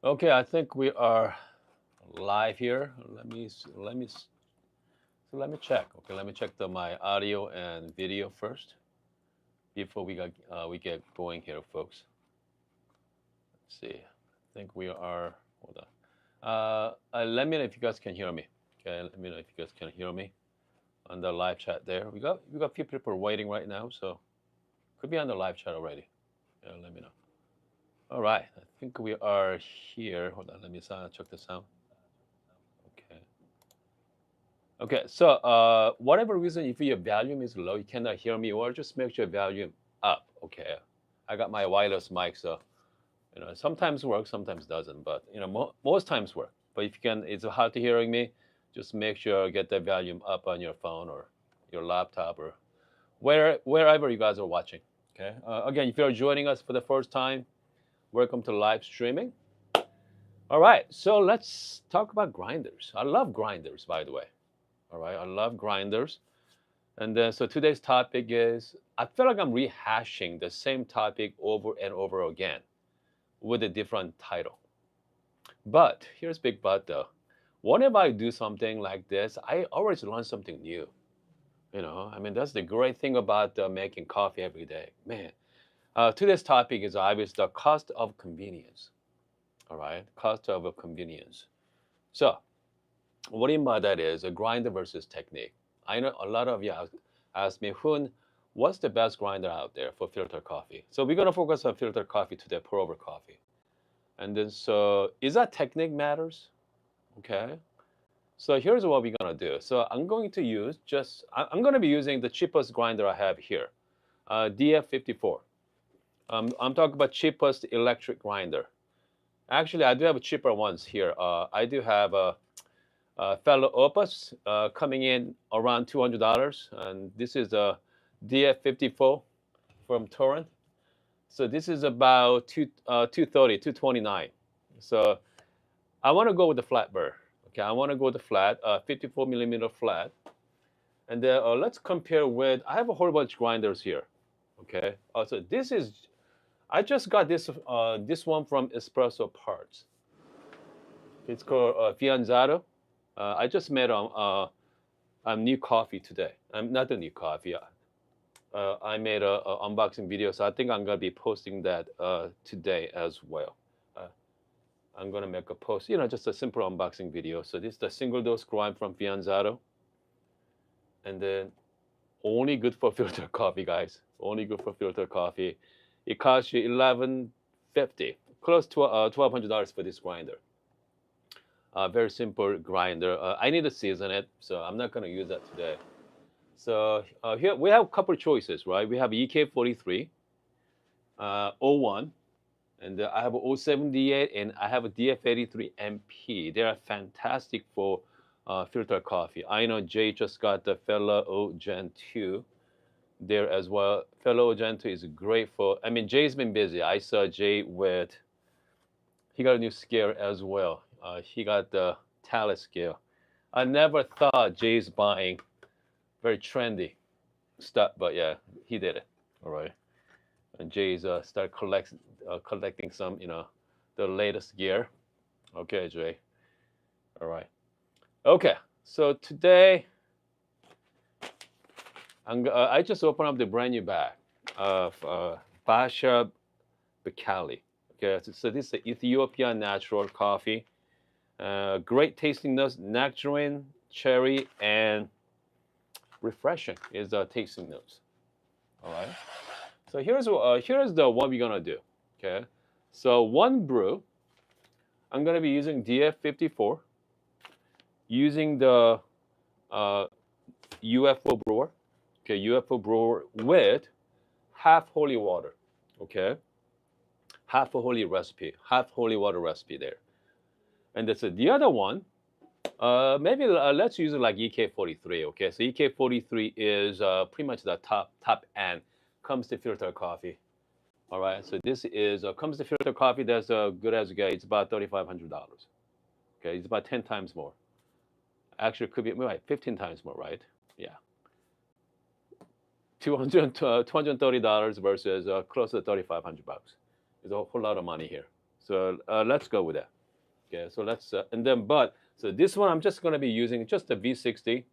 Okay, I think we are live here. Let me check. Okay, let me check my audio and video first before we get going here, folks. Let's see. I think we are. Hold on. Let me know if you guys can hear me. Okay, let me know if you guys can hear me on the live chat there. We got a few people waiting right now, so could be on the live chat already. Yeah, let me know. All right, I think we are here. Hold on, let me check the sound. Okay. Okay, so whatever reason, if your volume is low, you cannot hear me, or just make your volume up. Okay, I got my wireless mic, so sometimes works, sometimes doesn't, but most times work. But if you can, it's hard to hearing me, just make sure get the volume up on your phone or your laptop or wherever you guys are watching. Okay. Again, if you're joining us for the first time, welcome to live streaming. All right, so let's talk about grinders. I love grinders, by the way. All right, I love grinders. And then, so today's topic is I feel like I'm rehashing the same topic over and over again with a different title. But here's big but though. Whenever I do something like this, I always learn something new. I mean, that's the great thing about making coffee every day. Man, today's topic is obviously the cost of convenience. All right, cost of convenience. So, what I mean by that is a grinder versus technique. I know a lot of you ask me, Hun, what's the best grinder out there for filter coffee? So we're gonna focus on filter coffee today, pour over coffee. And then so is that technique matters? Okay. So here's what we're gonna do. So I'm going to use I'm gonna be using the cheapest grinder I have here, DF54. I'm talking about cheapest electric grinder. Actually, I do have cheaper ones here. I do have a fellow Opus coming in around $200, and this is a DF54 from Torrent. So this is about 230, 229. So I want to go with the flat burr. Okay, I want to go with the flat, 54 millimeter flat, and then let's compare with. I have a whole bunch of grinders here. Okay, so I just got this one from Espresso Parts. It's called Fianzaro. I just made a new coffee today. I'm not a new coffee. I made a unboxing video, so I think I'm gonna be posting that today as well. Uh, I'm gonna make a post, just a simple unboxing video. So this is the single dose grind from Fianzaro, and then only good for filter coffee, guys. Only good for filter coffee. It costs you $11.50, close to $1,200 for this grinder. Very simple grinder. I need to season it, so I'm not gonna use that today. So here we have a couple of choices, right? We have EK43, O1, and I have a 078, and I have a DF83 MP. They are fantastic for filter coffee. I know Jay just got the Fellow O Gen 2 there as well. Fellow O Gen 2 is great for, I mean, Jay's been busy. I saw Jay he got a new scale as well. He got the Talus scale. I never thought Jay's buying very trendy stuff, but yeah, he did it. All right. And Jay's collecting some, the latest gear. Okay, Jay. All right. Okay. So today, I just opened up the brand new bag of Basha Bekali. Okay, so this is the Ethiopian natural coffee. Great tasting notes, nectarine, cherry, and refreshing is the tasting notes. All right. So here's the what we're gonna do. Okay. So one brew, I'm gonna be using DF54, using the uh, UFO brewer. Okay, UFO brewer with half holy water. Okay, half a holy recipe, half holy water recipe there. And that's the other one. Maybe let's use it like EK43. Okay, so EK43 is pretty much the top end comes to filter coffee. All right, so this is comes to filter coffee. That's good as you get. It's about $3,500. Okay, it's about 10 times more. Actually, it could be right, 15 times more, right? Yeah, $230 versus close to $3,500. There's a whole lot of money here. So let's go with that. Okay, so let's and then so this one I'm just gonna be using just a V60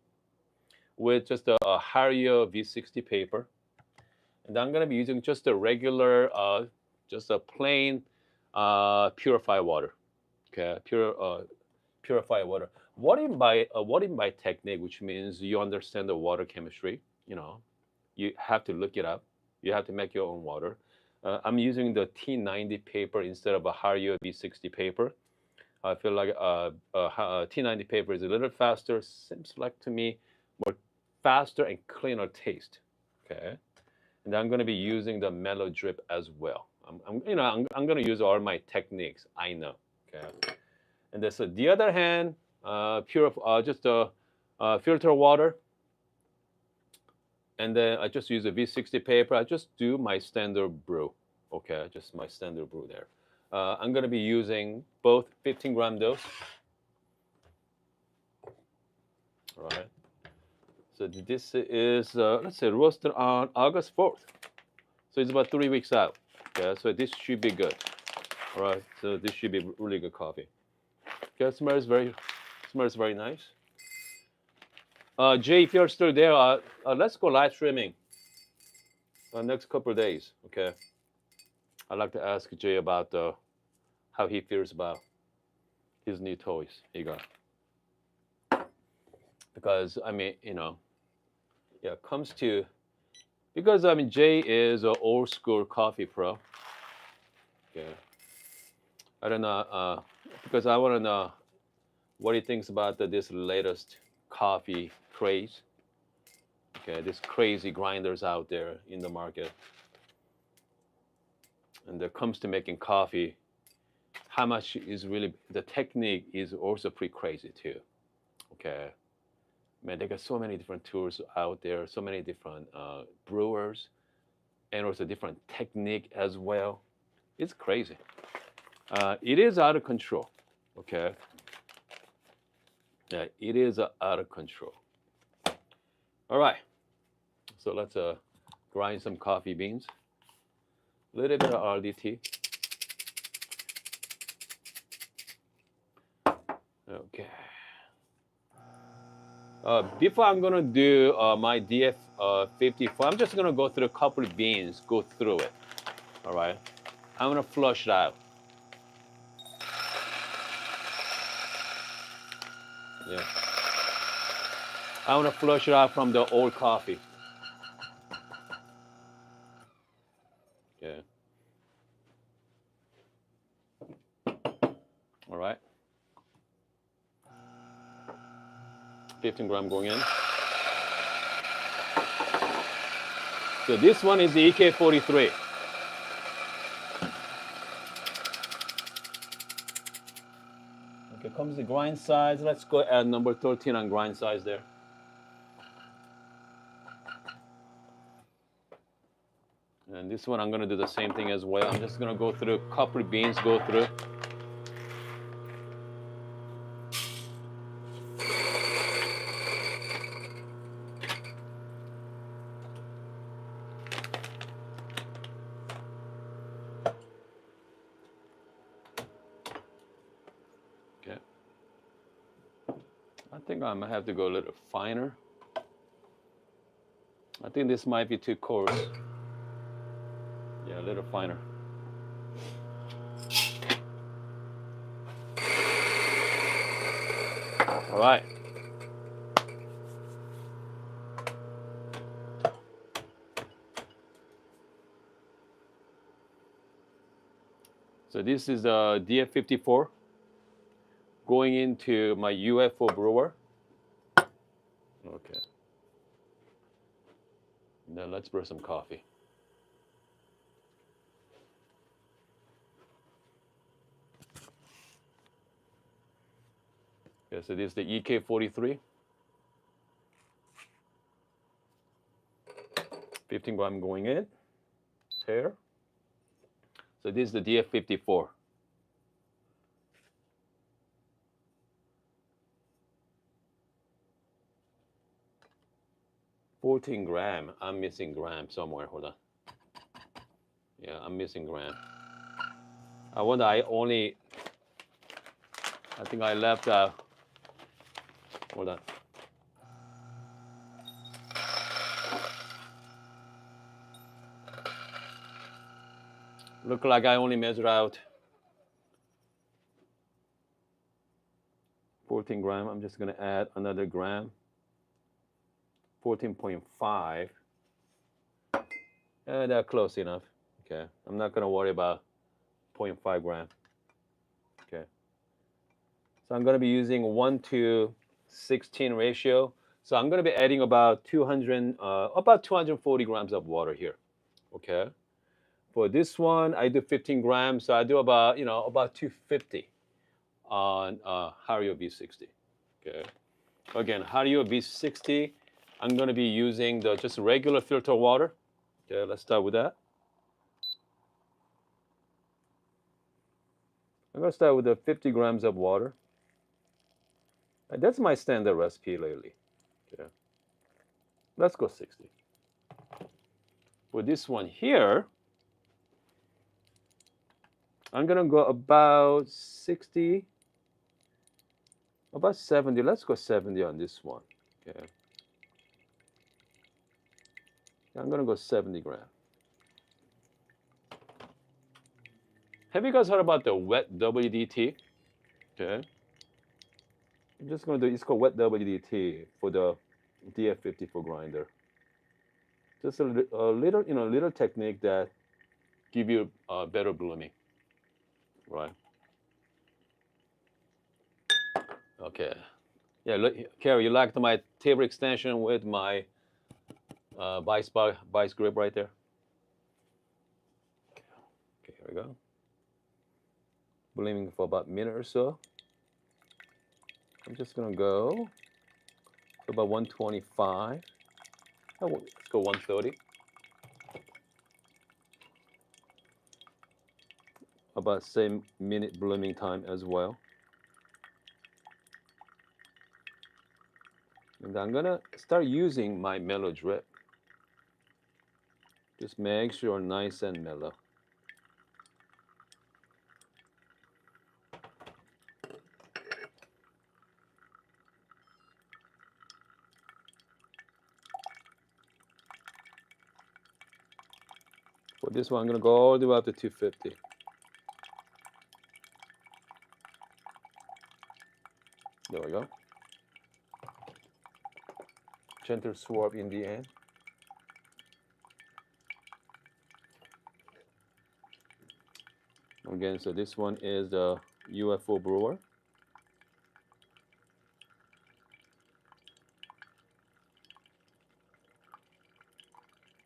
with just a Hario V60 paper, and I'm gonna be using just a regular, just a plain purified water. Okay, purified water. What in by technique, which means you understand the water chemistry. You know, you have to look it up. You have to make your own water. I'm using the T90 paper instead of a Hario V60 paper. I feel like T90 paper is a little faster. Seems like to me more faster and cleaner taste. Okay, and I'm going to be using the mellow drip as well. I'm going to use all my techniques. I know. Okay, and then so the other hand, just filter water, and then I just use a V60 paper. I just do my standard brew. Okay, just my standard brew there. I'm going to be using both 15-gram dose. All right. So this is, let's say, roasted on August 4th. So it's about 3 weeks out. Okay, so this should be good. All right. So this should be really good coffee. Okay, it smells very nice. Jay, if you're still there, let's go live streaming next couple of days. Okay. I'd like to ask Jay about how he feels about his new toys he got. Because I mean, yeah, it comes to because I mean Jay is an old school coffee pro. Okay. I don't know because I want to know what he thinks about this latest coffee craze. Okay, these crazy grinders out there in the market. And it comes to making coffee, how much is really the technique is also pretty crazy too. Okay, man, they got so many different tools out there, so many different brewers, and also different technique as well. It's crazy. It is out of control. Okay. Yeah, it is out of control. All right. So let's grind some coffee beans. A little bit of RDT. Okay. Before I'm gonna do my DF54, I'm just gonna go through a couple of beans, go through it. All right. I'm gonna flush it out. Yeah. I want to flush it out from the old coffee. Okay. All right. 15-gram going in. So this one is the EK43. Okay, comes the grind size. Let's go add number 13 on grind size there. And this one, I'm going to do the same thing as well. I'm just going to go through a couple of beans, go through. Okay. I think I might have to go a little finer. I think this might be too coarse. Yeah, a little finer. All right. So this is the DF54 going into my UFO brewer. Okay. Now let's brew some coffee. Okay, so this is the EK43. 15-gram going in. Here. So this is the DF54. $14. I'm missing gram somewhere. Hold on. Yeah, I'm missing gram. I wonder, I think I left, hold on. Look like I only measured out 14 gram. I'm just going to add another gram. 14.5. That's close enough. Okay. I'm not going to worry about 0.5 gram. Okay. So I'm going to be using 1:16 ratio. So I'm going to be adding about 240 grams of water here. Okay. For this one, I do 15 grams, so I do about about 250 on Hario V60. Okay. Again, Hario V60, I'm going to be using the just regular filter water. Okay, let's start with that. I'm going to start with the 50 grams of water. That's my standard recipe lately. Okay. Let's go 60. For this one here, I'm going to go about 60, about 70. Let's go 70 on this one. Okay. I'm going to go 70 grams. Have you guys heard about the wet WDT? Okay. I'm just going to do, it's called wet WDT for the DF54 grinder. Just a little, little technique that give you better blooming, right? Okay. Yeah, look, Carrie, you liked my table extension with my vice grip right there? Okay, here we go. Blooming for about a minute or so. I'm just gonna go to about 125. Oh, let's go 130. About same minute blooming time as well. And I'm gonna start using my mellow drip. Just make sure nice and mellow. For this one, I'm gonna go all the way up to 250. There we go. Gentle swirl in the end. Again, so this one is the UFO brewer.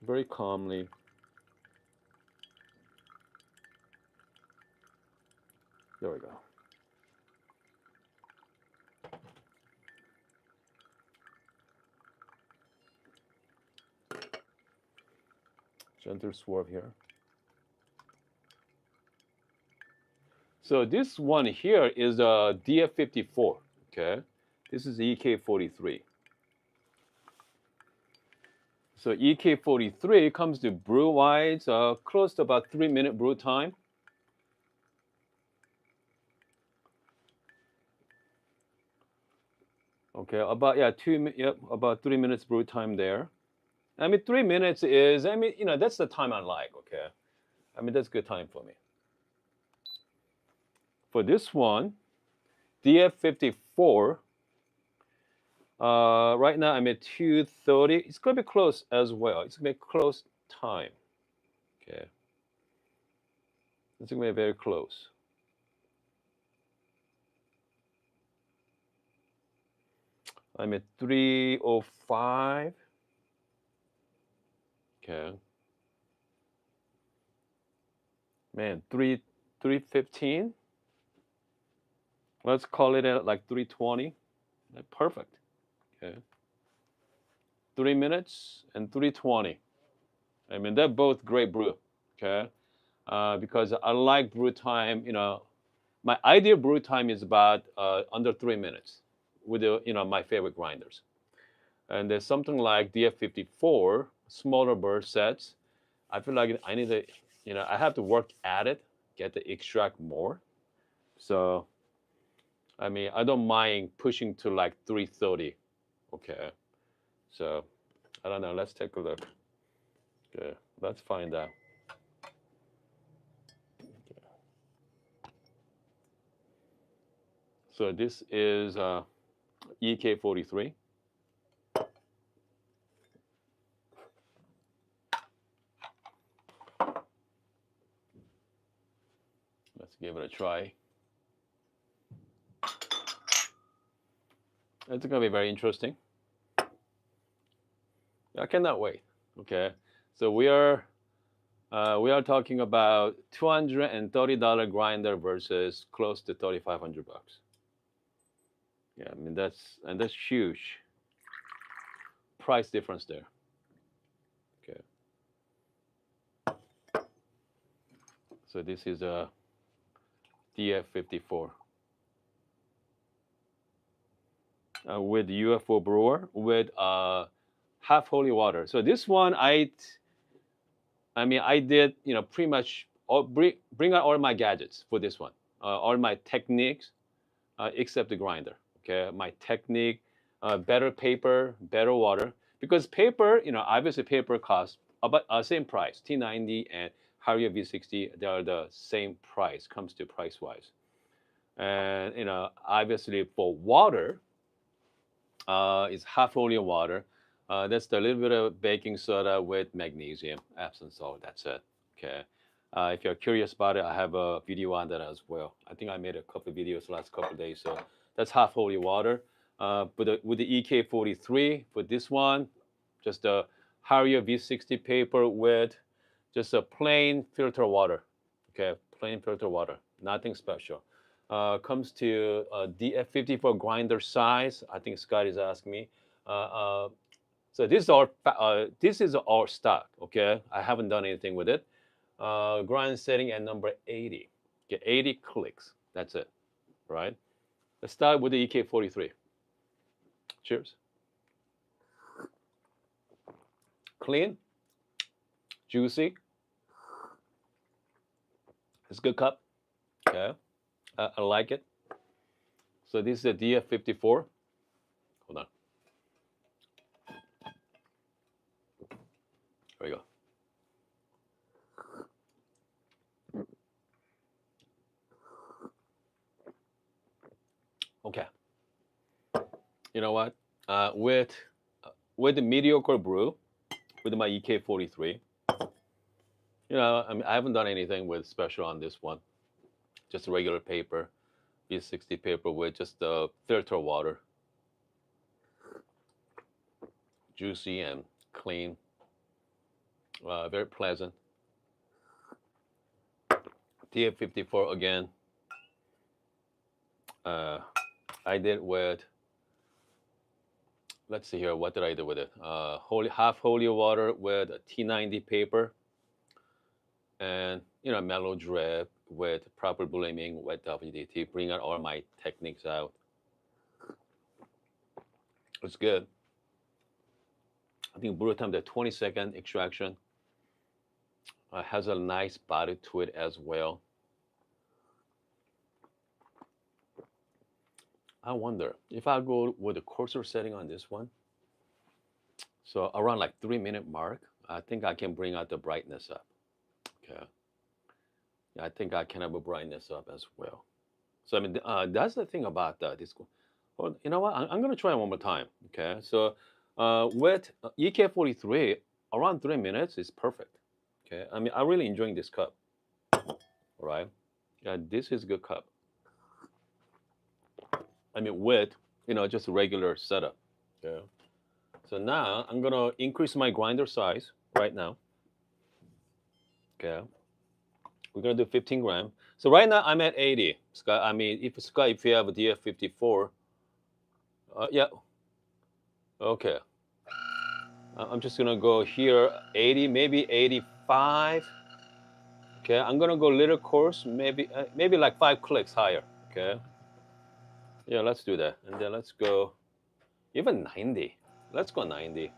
Very calmly. There we go. Gentle swerve here. So this one here is a DF54, okay? This is EK43. So EK43 comes to brew wise, close to about 3-minute brew time. Okay, about about 3 minutes brew time there. I mean, 3 minutes is, that's the time I like, okay? I mean, that's good time for me. For this one, DF54, right now I'm at 230. It's going to be close as well. It's going to be close time, okay? It's going to be very close. I'm at 305. Okay. Man, 315. Let's call it at like 320. Perfect. Okay. 3 minutes and 320. I mean, they're both great brew. Okay. Because I like brew time. My ideal brew time is about under 3 minutes with my favorite grinders. And there's something like DF54, smaller burst sets. I feel like I need to, I have to work at it get the extract more. So I mean, I don't mind pushing to like 330. Okay. So I don't know. Let's take a look. Okay. Let's find out. So this is EK43. Let's give it a try. It's going to be very interesting. I cannot wait. Okay. So we are talking about $230 grinder versus close to 3,500 bucks. Yeah, I mean that's huge price difference there. Okay. So this is a DF54 with UFO brewer with half holy water. So this one I mean I did pretty much bring out all my gadgets for this one, all my techniques except the grinder. Okay, my technique, better paper, better water. Because paper, obviously paper costs about same price. T90 and Harrier V60, they are the same price. Comes to price wise, and obviously for water, it's half volume water. That's a little bit of baking soda with magnesium, Epsom salt. That's it. Okay. If you're curious about it, I have a video on that as well. I think I made a couple of videos last couple of days. So that's half holy water. But with the EK43 for this one, just a Harrier V60 paper with just a plain filter water. Okay, plain filter water, nothing special. Comes to DF54 grinder size. I think Scott is asking me. So this is our stock. Okay, I haven't done anything with it. Grind setting at number 80. Okay, 80 clicks. That's it, right? Let's start with the EK43. Cheers. Clean, juicy. It's a good cup. Okay, I like it. So this is a DF54. Hold on. There we go. Okay. You know what? With the mediocre brew, with my EK43, I mean, I haven't done anything with special on this one. Just a regular paper, V60 paper with just the filter water. Juicy and clean. Very pleasant. DF54 again. I did with, let's see here, what did I do with it? Half holy water with a T90 paper, and mellow drip with proper blooming, wet WDT. Bring out all my techniques out. It's good. I think brew time, the 20-second extraction, has a nice body to it as well. I wonder if I go with the cursor setting on this one. So around like 3-minute mark, I think I can bring out the brightness up. Okay. Yeah, I think I can have a brightness up as well. So I mean, that's the thing about this. Well, you know what? I'm going to try one more time. Okay. So with EK43, around 3 minutes is perfect. Okay. I mean, I'm really enjoying this cup. All right. Yeah, this is a good cup. I mean, with just a regular setup. Okay. So now I'm gonna increase my grinder size right now. Okay. We're gonna do 15 gram. So right now I'm at 80. Scott, I mean, if you have a DF54, yeah. Okay. I'm just gonna go here 80, maybe 85. Okay. I'm gonna go a little coarse, maybe like 5 clicks higher. Okay. Yeah, let's do that, and then let's go even 90. Let's go 90.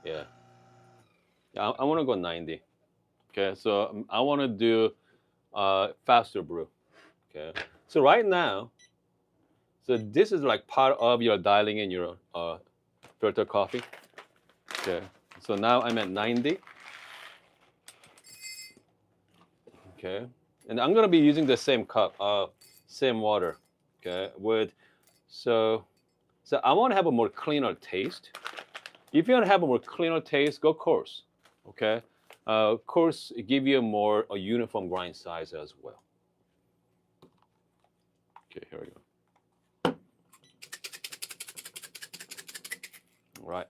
Yeah. Yeah, I want to go 90. Okay, so I want to do faster brew. Okay. So right now, so this is like part of your dialing in your filter coffee. Okay. So now I'm at 90. Okay. And I'm gonna be using the same cup, same water. Okay. So I want to have a more cleaner taste. If you want to have a more cleaner taste, go coarse. Okay. Coarse give you a uniform grind size as well. Okay, here we go. All right.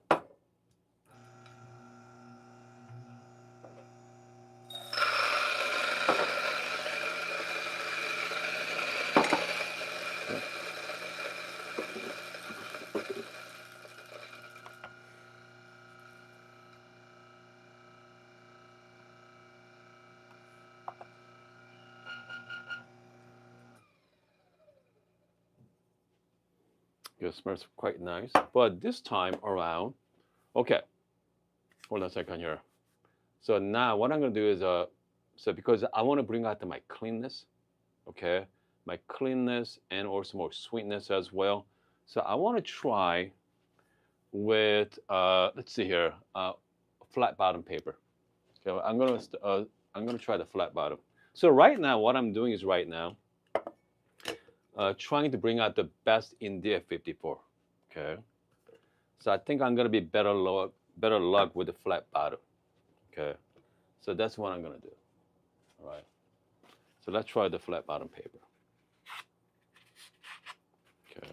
It smells quite nice. But this time around, okay, hold on a second here. So now what I'm gonna do is so because I want to bring out my cleanness, okay, my cleanness and also more sweetness as well. So I want to try with let's see here, flat bottom paper. Okay, I'm gonna try the flat bottom. So right now, what I'm doing is right now trying to bring out the best in DF54. Okay, so I think I'm gonna be better luck with the flat bottom. Okay, so that's what I'm gonna do. All right. So let's try the flat bottom paper. Okay.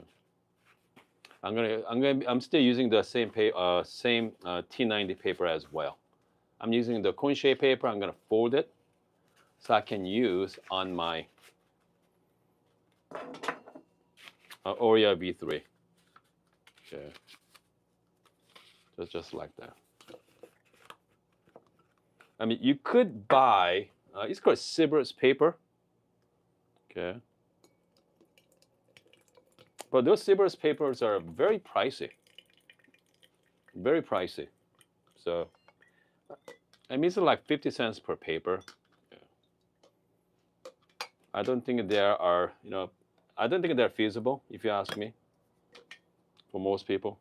I'm still using the same T90 paper as well. I'm using the cone shape paper. I'm gonna fold it so I can use on my Oreo V3. Okay. Just like that. I mean, you could buy. It's called Sybris paper. Okay. But those Sybris papers are very pricey. Very pricey. So, I mean, it's like 50 cents per paper. I don't think there are, I don't think they're feasible, if you ask me, for most people.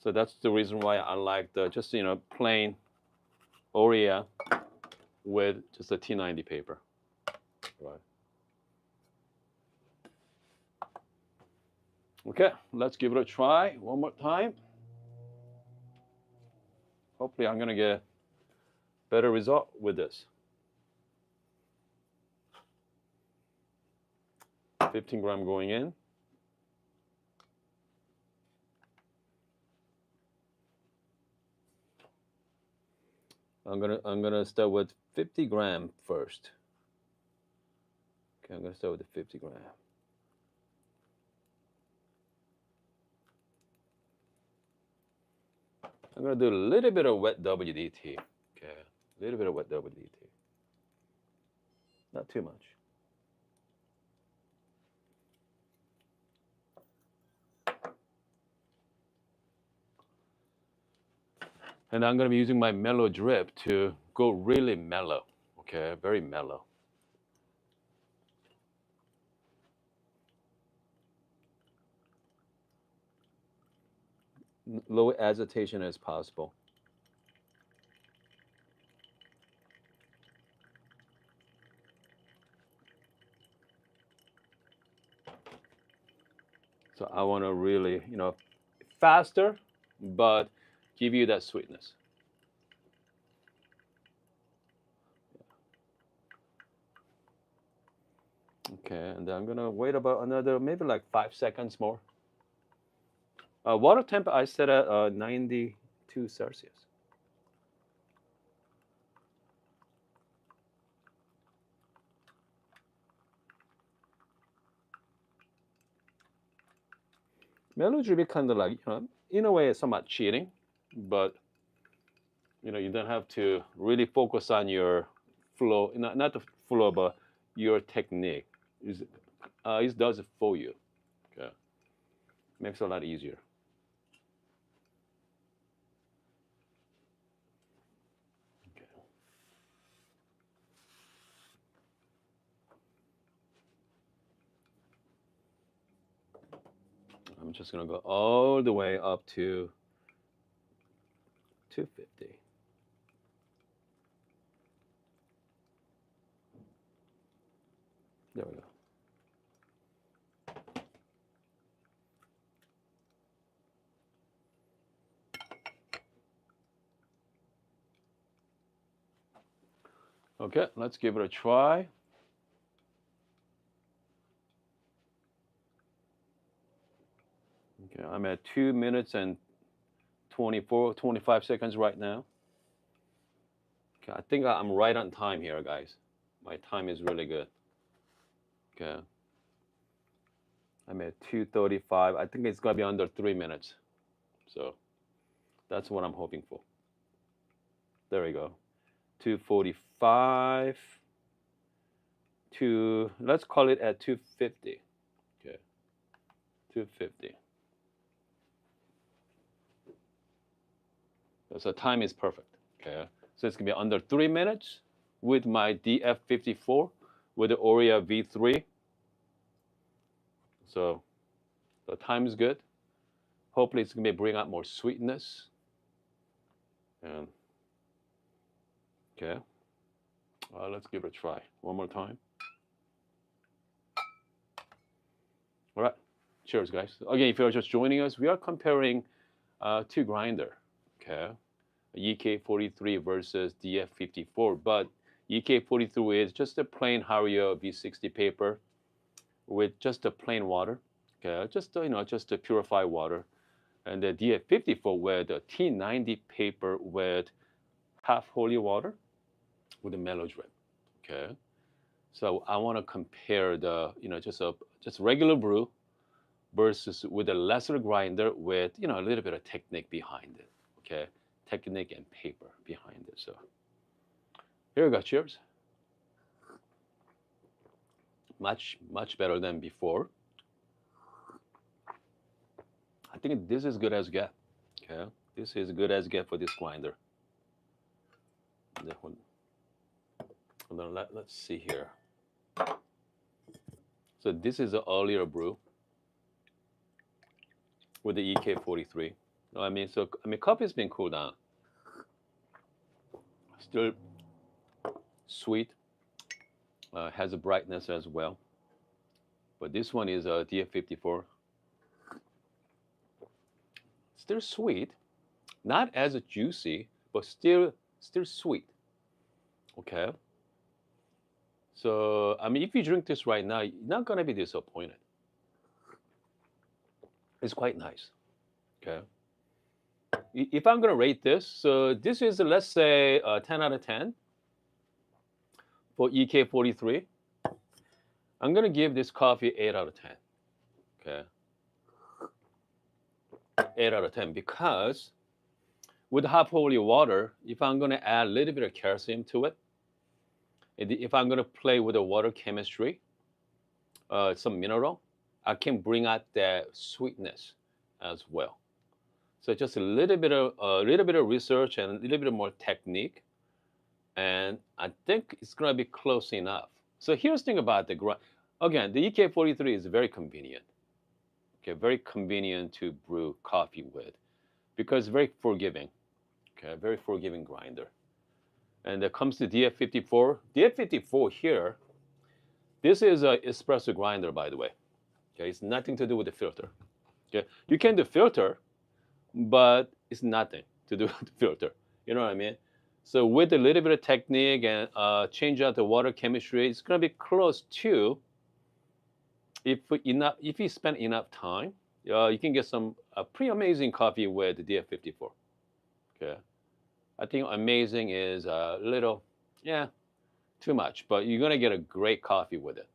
So that's the reason why I like the just, plain Oreo with just a T90 paper. Right. Okay, let's give it a try one more time. Hopefully I'm gonna get a better result with this. 15 gram going in. I'm gonna start with 50 gram first. Okay, I'm gonna start with the 50 gram. I'm gonna do a little bit of wet WDT. Okay, a little bit of wet WDT. Not too much. And I'm gonna be using my mellow drip to go really mellow. Okay, very mellow. Low agitation as possible. So I want to really, faster, but give you that sweetness. Okay, and then I'm gonna wait about another maybe like 5 seconds more. Water temp I set at 92 Celsius. Mellow drip is kind of like, in a way, it's somewhat cheating, but you don't have to really focus on your flow, not the flow, but your technique. It does it for you. Okay, makes it a lot easier. Okay. I'm just gonna go all the way up to 250. There we go. Okay, let's give it a try. Okay, I'm at 2 minutes and 25 seconds right now. Okay, I think I'm right on time here, guys. My time is really good. Okay. I'm at 2:35. I think it's gonna be under 3 minutes. So that's what I'm hoping for. There we go. 2:45 to, let's call it at 2:50. Okay. 2:50. So time is perfect. Okay. So it's gonna be under 3 minutes with my DF54 with the Oria V3. So the time is good. Hopefully it's gonna bring out more sweetness. And okay, let's give it a try one more time. All right, cheers, guys. Again, if you're just joining us, we are comparing two grinder. Okay, EK43 versus DF54, but EK43 is just a plain Hario V60 paper with just a plain water. Okay, just just a purified water, and the DF54 with a T90 paper with half holy water with a mellow drip. Okay, so I want to compare the just regular brew versus with a lesser grinder with a little bit of technique behind it. Okay, technique and paper behind it. So here we go. Cheers. Much better than before. I think this is good as get. Okay, this is good as get for this grinder. Hold on, let's see here. So this is an earlier brew with the EK43. Coffee's been cooled down. Still sweet, has a brightness as well. But this one is a DF54. Still sweet, not as juicy, but still sweet. Okay. So if you drink this right now, you're not gonna be disappointed. It's quite nice. Okay. If I'm gonna rate this, so this is, let's say, 10 out of 10 for EK43. I'm gonna give this coffee 8 out of 10. Okay. 8 out of 10 because with half holy water, if I'm gonna add a little bit of calcium to it, if I'm gonna play with the water chemistry, some mineral, I can bring out that sweetness as well. So just a little bit of research and a little bit more technique, and I think it's gonna be close enough. So here's the thing about the grind. Again, the EK43 is very convenient. Okay, very convenient to brew coffee with because it's very forgiving. Okay, very forgiving grinder. And it comes to DF54. DF54 here, this is an espresso grinder, by the way. Okay, it's nothing to do with the filter. Okay, you can do filter, but it's nothing to do with the filter. You know what I mean? So with a little bit of technique and change out the water chemistry, it's going to be close to, if you spend enough time, you can get some pretty amazing coffee with the DF54. Okay, I think amazing is a little, too much, but you're going to get a great coffee with it.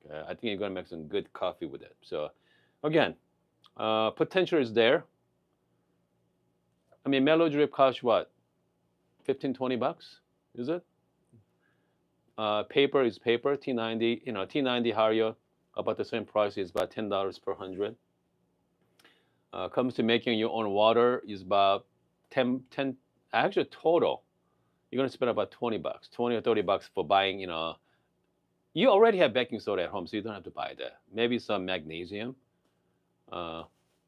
Okay? I think you're going to make some good coffee with it. So again, potential is there. Mellow drip costs what? 15, 20 bucks, is it? Paper is paper, T90, T90 Hario, about the same price, is about $10 per 100. Comes to making your own water is about 10, actually total, you're gonna spend about 20 bucks, 20 or 30 bucks for buying, you already have baking soda at home, so you don't have to buy that. Maybe some magnesium.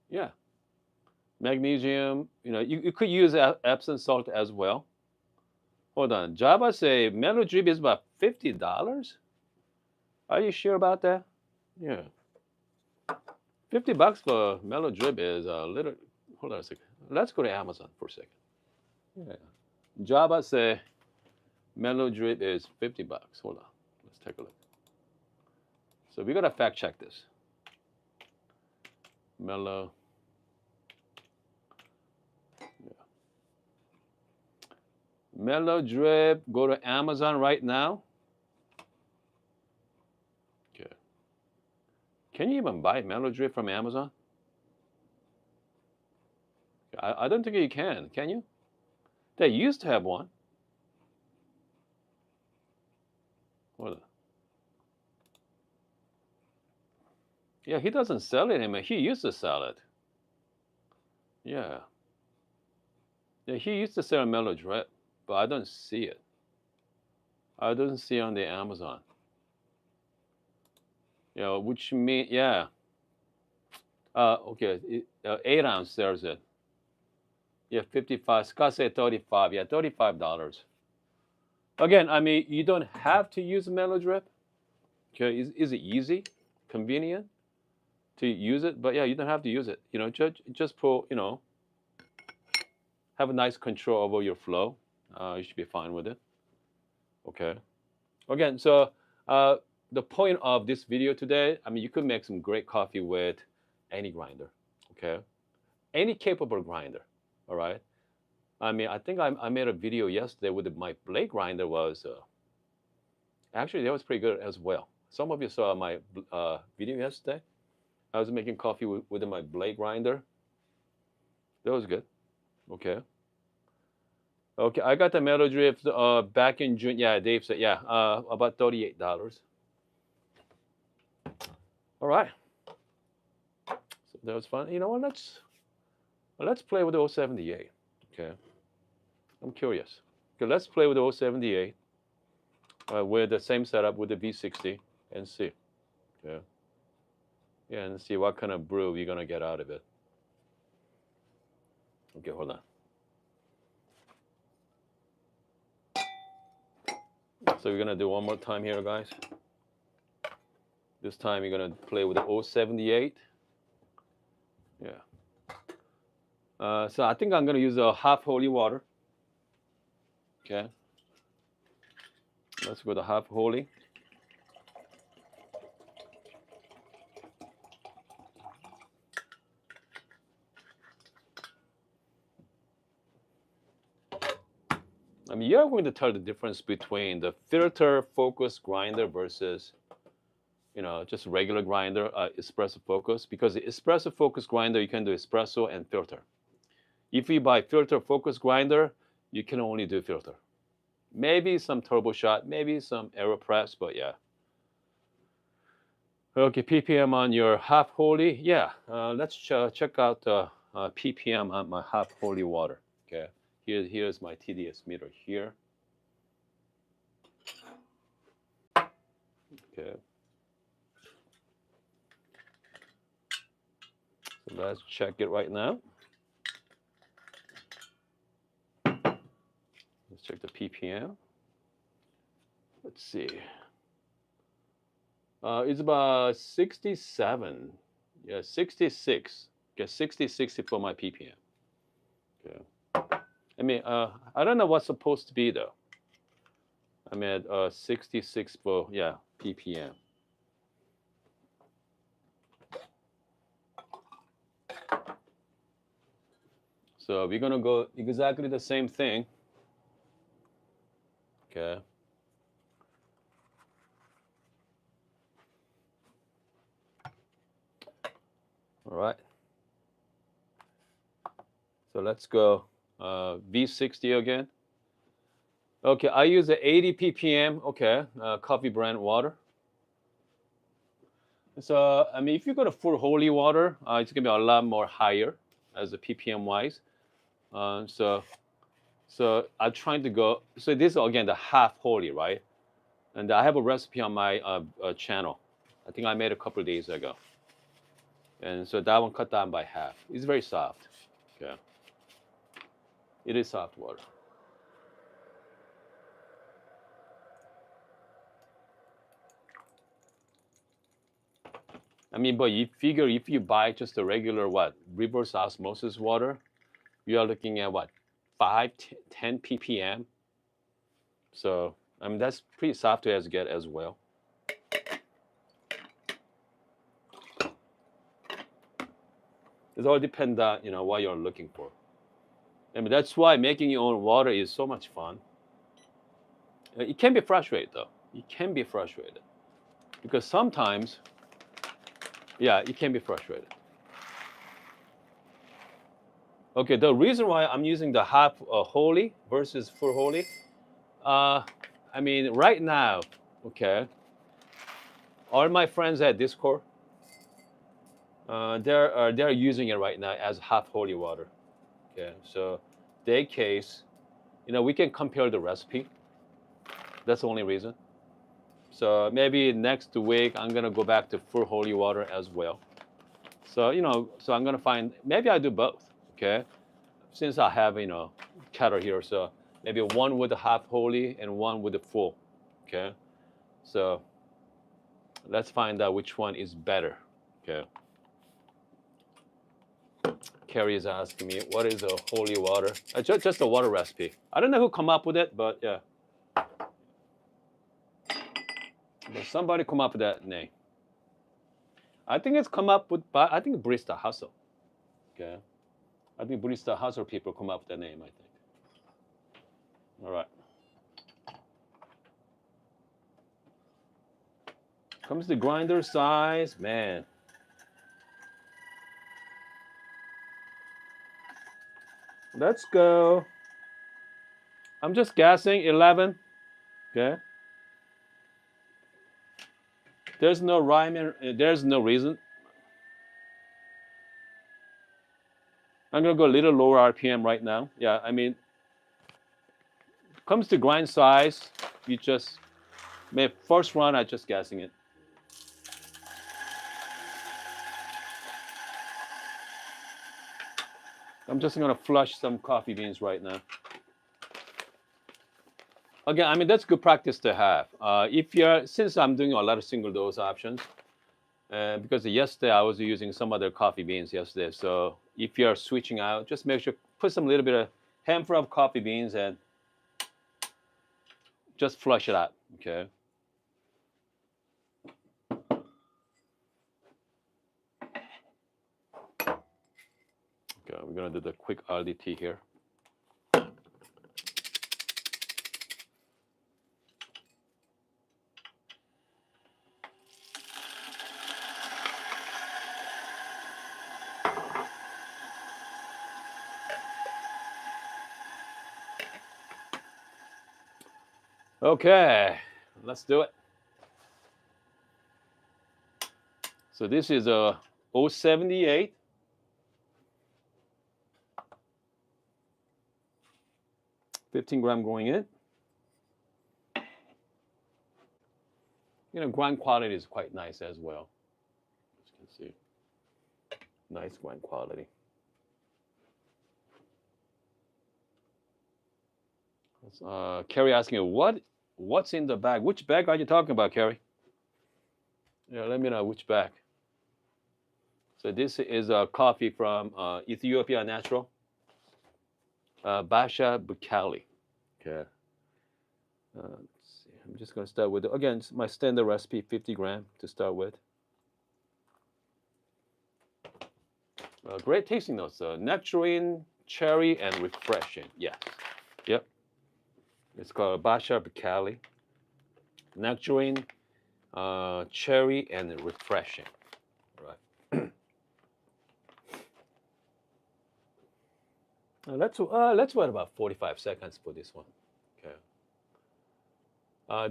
Yeah. Magnesium, you could use Epsom salt as well. Hold on. Java say Mellow Drip is about $50. Are you sure about that? Yeah. $50 for Mellow Drip is a little. Hold on a second. Let's go to Amazon for a second. Yeah. Java say Mellow Drip is $50. Hold on. Let's take a look. So we gotta fact check this. Mellow. Yeah. Mellow Drip. Go to Amazon right now. Okay. Can you even buy Mellow Drip from Amazon? I don't think you can. Can you? They used to have one. Hold on. Yeah, he doesn't sell it anymore. He used to sell it. Yeah. Yeah, he used to sell Mellow Drip, but I don't see it. I don't see it on the Amazon. Which mean yeah. Okay, 8 ounce there's it. Yeah, 55. Scott said 35. Yeah, $35. Again, I mean, you don't have to use Mellow Drip. Okay, is it easy, convenient to use it? But yeah, you don't have to use it. Just put, have a nice control over your flow. You should be fine with it. Okay. Again, so the point of this video today, I mean, you could make some great coffee with any grinder. Okay. Any capable grinder. All right. I mean, I think I made a video yesterday with my blade grinder was actually that was pretty good as well. Some of you saw my video yesterday. I was making coffee with my blade grinder. That was good. Okay. Okay, I got the Mellow Drip back in June. Yeah, Dave said yeah, about $38. All right. So that was fun. You know what? Let's play with the 078. Okay. I'm curious. Okay, let's play with the 078 with the same setup with the V60 and see. Okay. Yeah, and see what kind of brew you're gonna get out of it. Okay, hold on. So we're gonna do one more time here, guys. This time you're gonna play with the 078. Yeah. So I think I'm gonna use a half holy water. Okay. Let's go to half holy. I mean, you're going to tell the difference between the filter focus grinder versus, just regular grinder, espresso focus. Because the espresso focus grinder, you can do espresso and filter. If you buy filter focus grinder, you can only do filter. Maybe some turbo shot, maybe some AeroPress, but yeah. Okay, ppm on your half holy. Yeah, let's check out ppm on my half holy water. Okay. Here's my TDS meter here. Okay. So let's check it right now. Let's check the ppm. Let's see. It's about 67. Yeah, 66. Okay, 60 for my ppm. Okay. I mean, I don't know what's supposed to be though. I'm at 66 for, yeah, ppm. So we're gonna go exactly the same thing. Okay. All right. So let's go V60 again. Okay, I use the 80 ppm. Okay, coffee brand water. So I mean, if you go to full holy water, it's gonna be a lot more higher as a ppm wise. So I'm trying to go. So this is again the half holy, right? And I have a recipe on my channel. I think I made a couple of days ago. And so that one cut down by half. It's very soft. Okay. It is soft water. I mean, but you figure if you buy just the regular reverse osmosis water, you are looking at what 10 ppm. So I mean that's pretty soft to get as well. It all depends on what you're looking for. I mean that's why making your own water is so much fun. It can be frustrating though. It can be frustrated because sometimes, yeah, it can be frustrated. Okay, the reason why I'm using the half holy versus full holy, I mean right now, okay, all my friends at Discord, they're using it right now as half holy water. Okay, so their case, we can compare the recipe. That's the only reason. So maybe next week I'm gonna go back to full holy water as well. So so I'm gonna find maybe I do both. Okay, since I have kettle here, so maybe one with the half holy and one with the full. Okay, so let's find out which one is better. Okay. Carrie is asking me, what is a holy water? Just a water recipe. I don't know who come up with it, but yeah. But somebody come up with that name. I think it's come up with, I think Barista Hustle. Okay. I think Barista Hustle people come up with that name, I think. All right. Comes the grinder size, man. Let's go. I'm just guessing 11. Okay. There's no rhyme and there's no reason. I'm gonna go a little lower RPM right now. Yeah, I mean, comes to grind size, you just first run. I'm just guessing it. I'm just gonna flush some coffee beans right now. Again, I mean that's good practice to have. Since I'm doing a lot of single dose options, because yesterday I was using some other coffee beans yesterday. So if you're switching out, just make sure put some little bit of handful of coffee beans and just flush it out. Okay. Okay, we're gonna do the quick RDT here. Okay, let's do it. So this is a 078. $15 going in. Grind quality is quite nice as well. As you can see, nice grind quality. Carrie asking what's in the bag? Which bag are you talking about, Carrie? Yeah, let me know which bag. So this is a coffee from Ethiopia Natural, Basha Bukali. Okay. Let's see. I'm just going to start with, again, my standard recipe, 50 g to start with. Great tasting notes. Nectarine, cherry, and refreshing. Yes. Yep. It's called Basha Bukali. Nectarine, cherry, and refreshing. All right. Let's wait about 45 seconds for this one. Okay.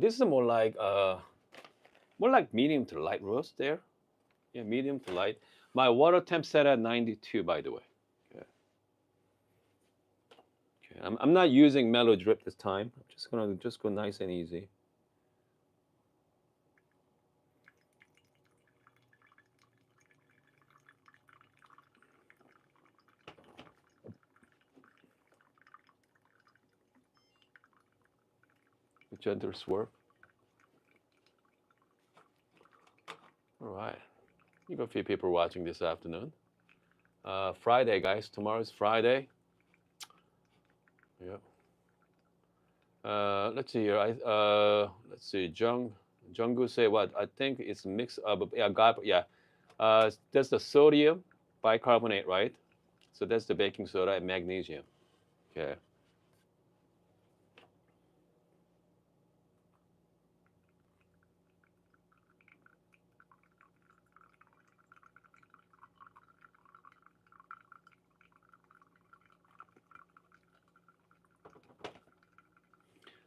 This is more like medium to light roast there. Yeah, medium to light. My water temp set at 92, by the way. Okay. Okay. I'm not using mellow drip this time. I'm just gonna go nice and easy. Gentle swerve. All right. You got a few people watching this afternoon. Friday, guys. Tomorrow's Friday. Yeah. Let's see here. Let's see. Junggu say what? I think it's mix of yeah, yeah. That's the sodium bicarbonate, right? So that's the baking soda and magnesium. Okay.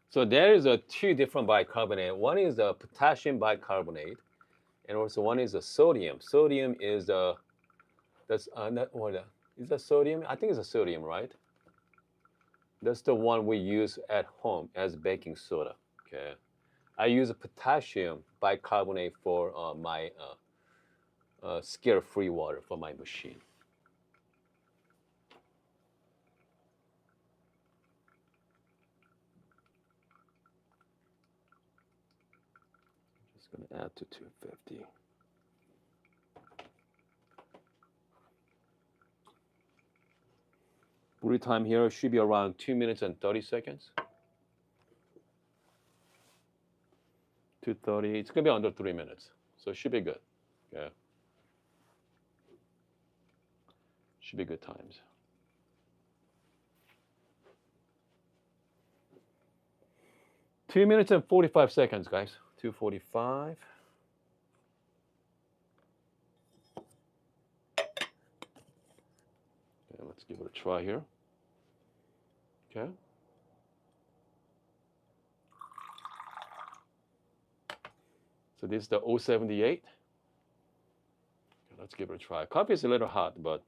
So there is a two different bicarbonate. One is the potassium bicarbonate, and also one is the sodium. Sodium is the that's not what is that sodium? I think it's a sodium, right? That's the one we use at home as baking soda. Okay. I use a potassium bicarbonate for my scare-free water for my machine. Just gonna add to 250. Brew time here should be around 2 minutes and 30 seconds. 2:30. It's gonna be under 3 minutes, so it should be good. Yeah, should be good times. Two minutes and 45 seconds, guys. 2:45. Okay, let's give it a try here. Okay. So this is the 078. Okay, let's give it a try. Coffee is a little hot, but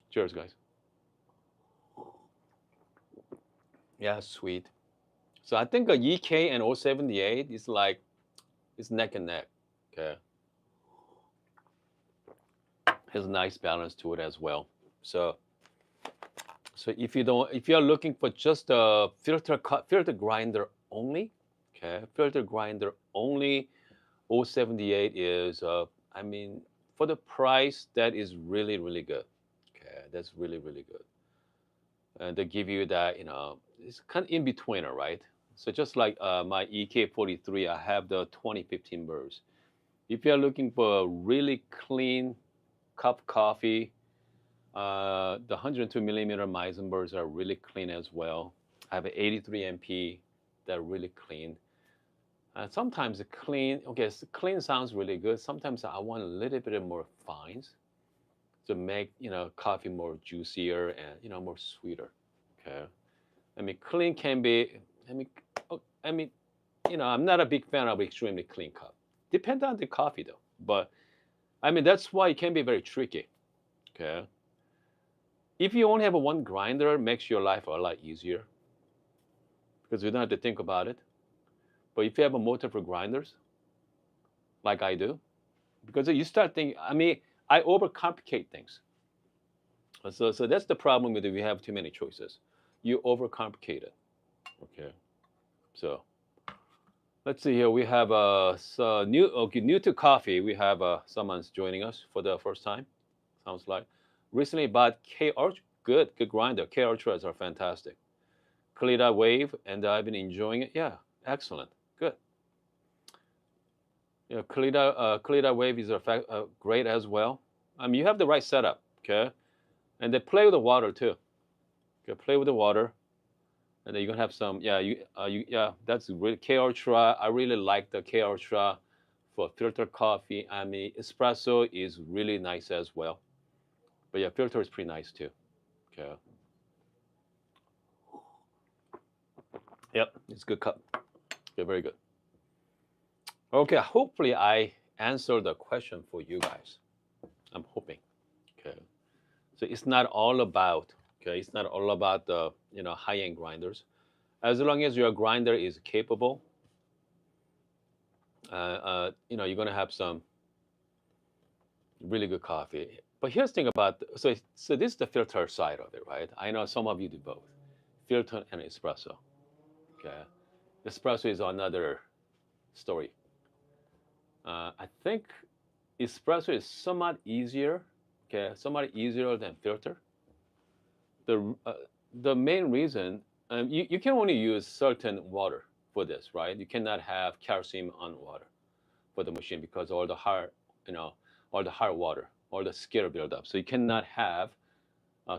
cheers, guys. Yeah, sweet. So I think a EK and 078 is like it's neck and neck. Okay. Has a nice balance to it as well. So if you're looking for just a filter grinder only, okay, filter grinder only, 078 is I mean for the price that is really really good. Okay, that's really really good. And they give you that it's kind of in betweener, right? So just like my EK43, I have the 2015 burrs. If you're looking for a really clean cup of coffee, the 102 millimeter Meisenbergs are really clean as well. I have an 83 MP that are really clean. Sometimes the clean, okay, so clean sounds really good. Sometimes I want a little bit more fines to make coffee more juicier and more sweeter. Okay, I mean clean can be. I mean, I'm not a big fan of extremely clean cup. Depends on the coffee though, but I mean that's why it can be very tricky. Okay. If you only have a one grinder, it makes your life a lot easier because you don't have to think about it. But if you have a multiple grinders, like I do, because you start thinking, I mean, I overcomplicate things. So that's the problem with it. We have too many choices. You overcomplicate it. Okay. So let's see here. We have new to coffee. We have someone's joining us for the first time. Sounds like recently bought K Ultra. Good grinder. K Ultras are fantastic. Kalita Wave, and I've been enjoying it. Yeah, excellent. Good. Kalita Wave is great as well. You have the right setup, okay? And they play with the water too. Okay, play with the water, and then you're gonna have some. Yeah, that's really K Ultra. I really like the K Ultra for filter coffee. I mean, espresso is really nice as well. But yeah, filter is pretty nice too. Okay. Yep, it's a good cup. Okay, very good. Okay, hopefully I answered the question for you guys. I'm hoping. Okay. So it's not all about it's not all about the high-end grinders. As long as your grinder is capable, you're gonna have some really good coffee. But here's the thing about so this is the filter side of it, right? I know some of you do both, filter and espresso. Okay, espresso is another story. I think espresso is somewhat easier. Okay, somewhat easier than filter. The uh, the main reason you can only use certain water for this, right? You cannot have calcium on water for the machine because all the hard, you know, all the hard water, all the scale buildup. So you cannot have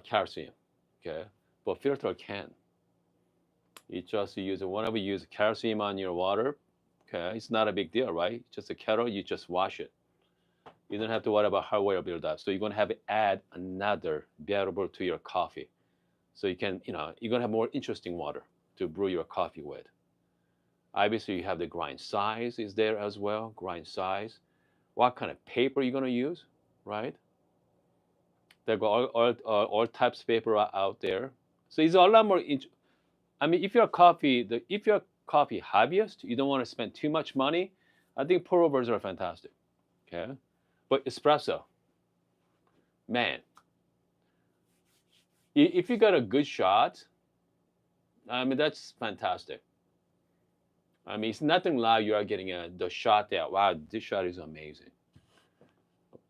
calcium. Okay, but filter can. You just use whenever you use calcium on your water. Okay, it's not a big deal, right? Just a kettle, you just wash it. You don't have to worry about hard water buildup. So you're gonna have to add another variable to your coffee. So you can, you're gonna have more interesting water to brew your coffee with. Obviously, you have the grind size is there as well. Grind size. What kind of paper you're gonna use, right? There go all types of paper are out there. So it's a lot more. I mean, if you're a coffee hobbyist, you don't want to spend too much money. I think pour overs are fantastic. Okay, but espresso, man, if you got a good shot, I mean that's fantastic. I mean, it's nothing like you are getting the shot that wow, this shot is amazing.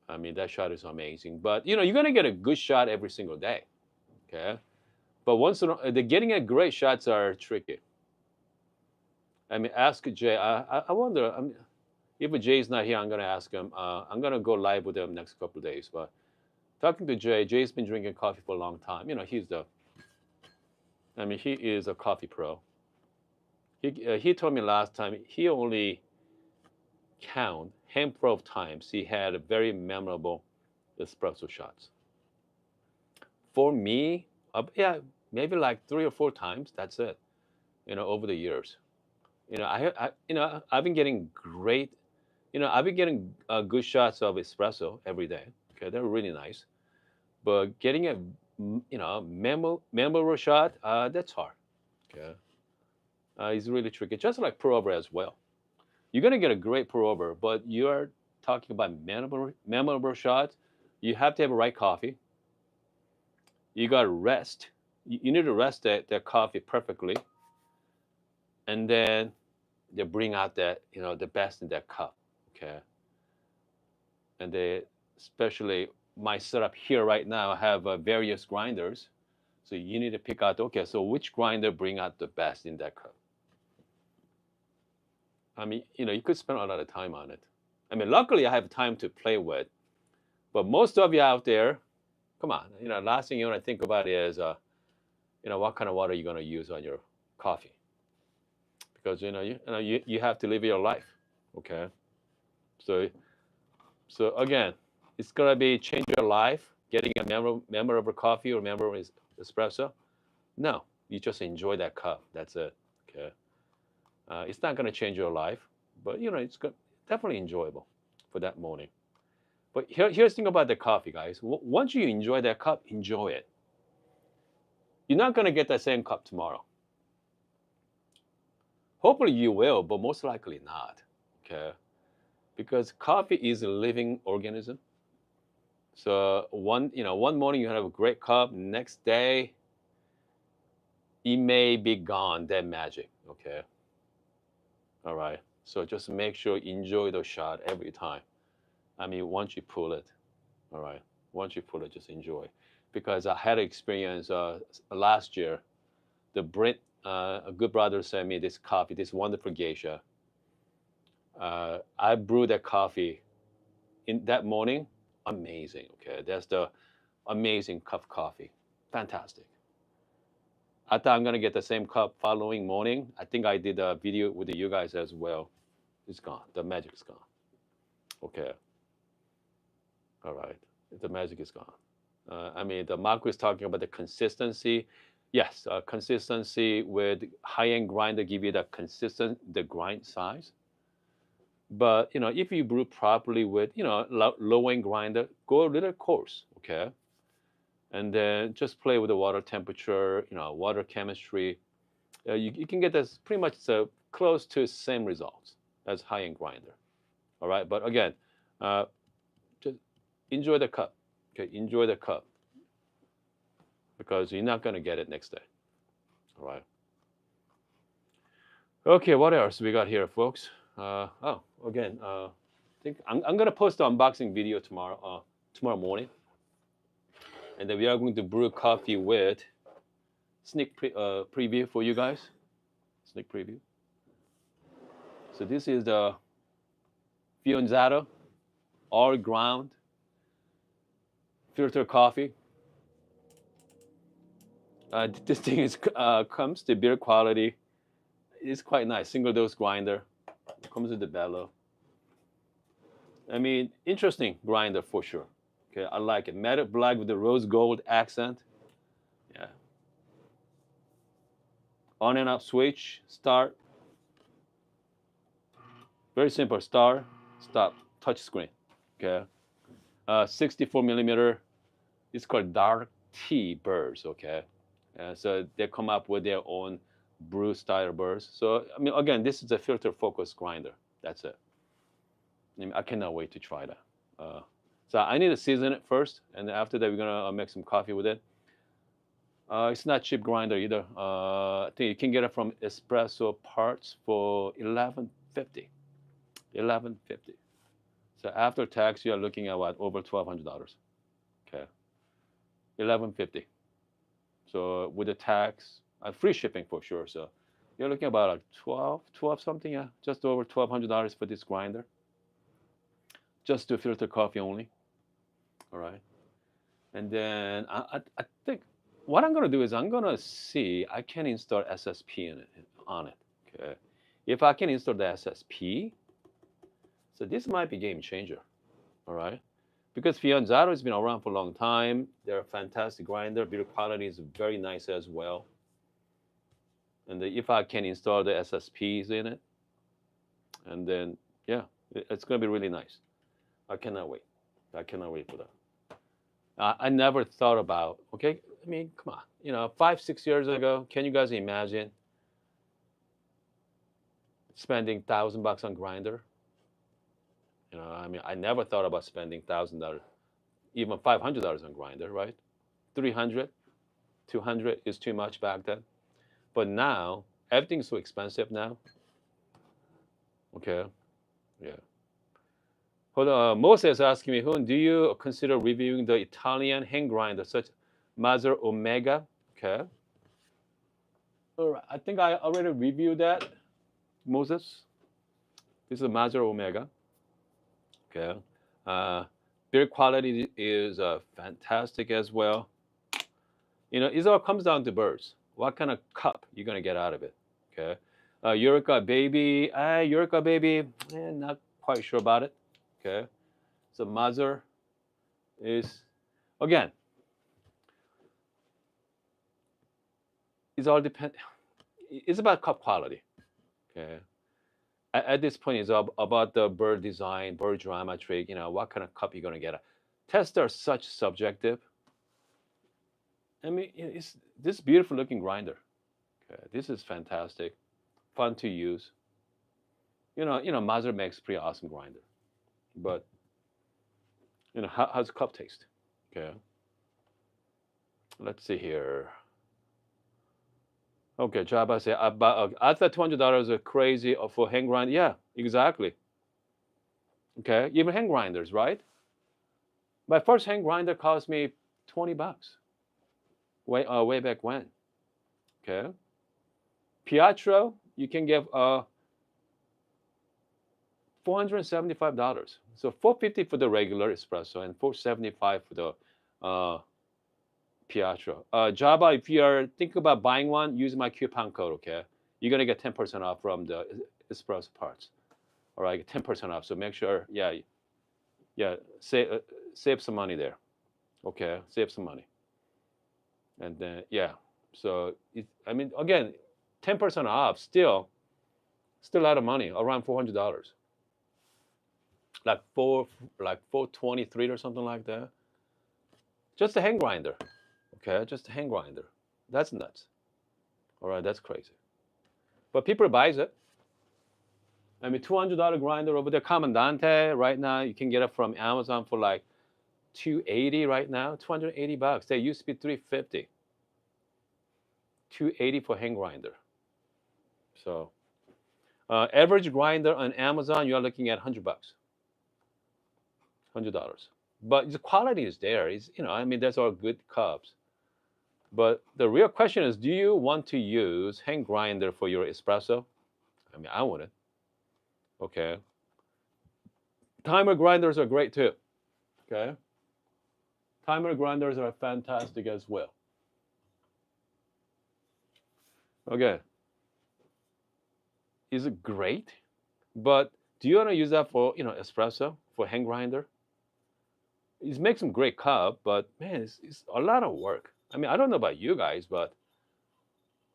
I mean, that shot is amazing. But you're gonna get a good shot every single day. Okay, but once in the getting a great shots are tricky. I mean, ask Jay. I wonder. I mean, if Jay's not here, I'm gonna ask him. I'm gonna go live with him next couple of days. But talking to Jay, Jay's been drinking coffee for a long time. I mean, he is a coffee pro. He told me last time he only count handful of times he had a very memorable espresso shots. For me, yeah, maybe like 3 or 4 times. That's it. Over the years. I've been getting great. I've been getting good shots of espresso every day. Okay, they're really nice. But getting a memorable shot, that's hard. Okay, it's really tricky. Just like pour over as well. You're gonna get a great pour over, but you're talking about memorable shot. You have to have a right coffee. You got to rest. You need to rest that coffee perfectly, and then they bring out that the best in that cup. Okay, and they especially my setup here right now I have various grinders, so you need to pick out okay, so which grinder bring out the best in that cup. I mean, you could spend a lot of time on it. I mean, luckily I have time to play with, but most of you out there, come on, last thing you want to think about is what kind of water you're going to use on your coffee, because you have to live your life. Okay, so again, it's gonna be change your life, getting a memorable coffee or memorable espresso. No, you just enjoy that cup. That's it. Okay, it's not gonna change your life, but it's definitely enjoyable for that morning. But here's the thing about the coffee, guys. Once you enjoy that cup, enjoy it. You're not gonna get that same cup tomorrow. Hopefully you will, but most likely not. Okay, because coffee is a living organism. So one morning you have a great cup. Next day, it may be gone. That magic. Okay. All right. So just make sure you enjoy the shot every time. I mean, once you pull it, all right. Once you pull it, just enjoy. Because I had an experience last year. A good brother sent me this coffee, this wonderful geisha. I brewed that coffee in that morning. Amazing. Okay, that's the amazing cup of coffee. Fantastic. I thought I'm gonna get the same cup following morning. I think I did a video with you guys as well. It's gone. The magic is gone. Okay. All right. The magic is gone. I mean, the Marco is talking about the consistency. Yes, consistency with high-end grinder give you the grind size. But if you brew properly with low-end grinder, go a little coarse. Okay. And then just play with the water temperature, water chemistry. You can get this pretty much close to same results as high-end grinder. All right, but again, just enjoy the cup. Okay, enjoy the cup because you're not going to get it next day. All right. Okay, what else we got here, folks? Again, I think I'm gonna post the unboxing video tomorrow morning, and then we are going to brew coffee with preview for you guys. Sneak preview. So this is the Fianzaro all ground filter coffee. This thing comes to beer quality. It's quite nice. Single dose grinder. It comes with the bellow. I mean, interesting grinder for sure. Okay, I like it. Matte black with the rose gold accent. Yeah. On and off switch. Start. Very simple. Start. Stop. Touch screen. Okay. 64 millimeter. It's called dark tea burrs. Okay. So they come up with their own brew style burrs. So I mean, again, this is a filter focus grinder. That's it. I mean, I cannot wait to try that. So I need to season it first, and after that, we're gonna make some coffee with it. It's not cheap grinder either. I think you can get it from Espresso Parts for $11.50. $11.50. So after tax, you are looking at what, over $1,200. Okay, $11.50. So with the tax, free shipping for sure. So you're looking about like 12 something, yeah, just over $1,200 for this grinder, just to filter coffee only. All right, and then I think what I'm gonna do is I'm gonna see I can install SSP on it. Okay, if I can install the SSP, so this might be game changer. All right, because Fianzaro has been around for a long time. They're a fantastic grinder. Build quality is very nice as well. And if I can install the SSPs in it, and then yeah, it's gonna be really nice. I cannot wait. I cannot wait for that. I never thought about. Okay, I mean, come on. 5, 6 years ago, can you guys imagine spending $1,000 on grinder? I mean, I never thought about spending $1,000, even $500 on grinder, right? 300, 200 is too much back then. But now everything's so expensive now. Okay, yeah. Hold on. Moses asking me, Hoon, do you consider reviewing the Italian hand grinder such Mazur Omega? Okay. All right. I think I already reviewed that, Moses. This is a Mazur Omega. Okay. Build quality is fantastic as well. It all comes down to birds. What kind of cup you're gonna get out of it? Okay. Eureka Baby, not quite sure about it. Okay. So Mazur is, again, it's all depend. It's about cup quality. Okay. At this point, it's about the bird design, bird geometry. What kind of cup you're gonna get. Tests are such subjective. I mean, it's this beautiful looking grinder. Okay. This is fantastic, fun to use. Mazur makes pretty awesome grinder, but how's the cup taste? Okay. Let's see here. Okay, Jabba say I thought $200 are crazy for hand grind. Yeah, exactly. Okay, even hand grinders, right? My first hand grinder cost me $20 way back when. Okay, Pietro you can get $475. So $450 for the regular espresso and $475 for the Pietro. Java, if you are thinking about buying one, use my coupon code, okay? You're going to get 10% off from the Espresso Parts. All right, 10% off. So make sure, yeah, save some money there. Okay, save some money. And then, yeah. So, I mean, again, 10% off, still a lot of money, around $400. Like 423 or something like that. Just a hand grinder. Okay, just a hand grinder. That's nuts. All right, that's crazy. But people buys it. I mean, $200 grinder over there, Commandante. Right now, you can get it from Amazon for like $280 right now. $280. They used to be $350. $280 for hand grinder. So, Average grinder on Amazon, you are looking at $100, $100. But the quality is there. It's, I mean, that's all good cups. But the real question is, do you want to use hand grinder for your espresso? I mean, I wouldn't. Okay. Timer grinders are great too. Okay. Timer grinders are fantastic as well. Okay. Is it great? But do you want to use that for, espresso, for hand grinder? It makes some great cup, but man, it's a lot of work. I mean, I don't know about you guys, but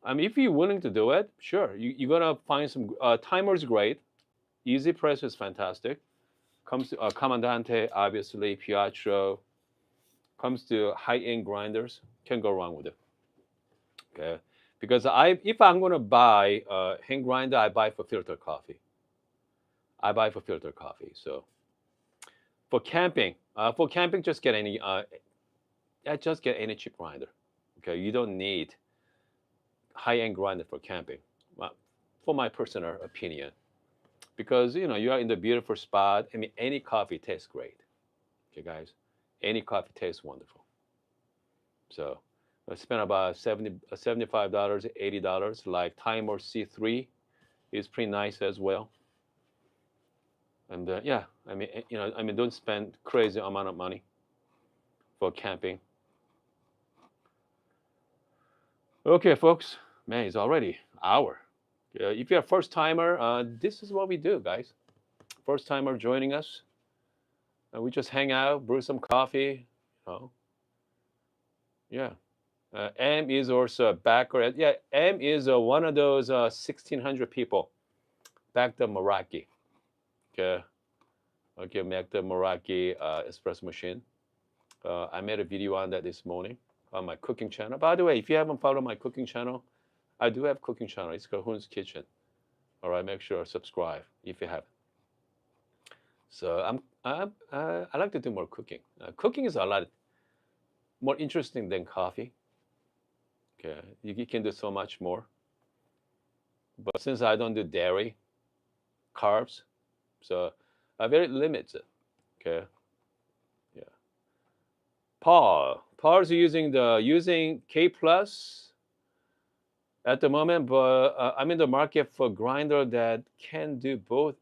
I mean, if you're willing to do it, sure. You're gonna find some timers great. Easy press is fantastic. Comes to Comandante, obviously, Pietro. Comes to high-end grinders, can't go wrong with it. Okay, because if I'm gonna buy a hand grinder, I buy for filter coffee. I buy for filter coffee. So for camping, just get any just get any cheap grinder. Okay, you don't need high-end grinder for camping. Well, for my personal opinion, because you are in the beautiful spot. I mean, any coffee tastes great. Okay, guys, any coffee tastes wonderful. So I spent about $75, $80. Like Timer C3 is pretty nice as well. And yeah, I mean, don't spend crazy amount of money for camping. Okay, folks, man, it's already hour. If you're a first timer, this is what we do, guys. First timer joining us, we just hang out, brew some coffee. Yeah. M is also a backer. Yeah, M is one of those 1,600 people back the Meraki. Okay. Okay, make the Meraki espresso machine. I made a video on that this morning on my cooking channel. By the way, if you haven't followed my cooking channel, I do have cooking channel. It's called Hoon's Kitchen. All right, make sure to subscribe if you haven't. So I like to do more cooking. Cooking is a lot more interesting than coffee. Okay, you can do so much more. But since I don't do dairy, carbs, so I very limited. Okay, yeah. Paul's using K plus at the moment, but I'm in the market for grinder that can do both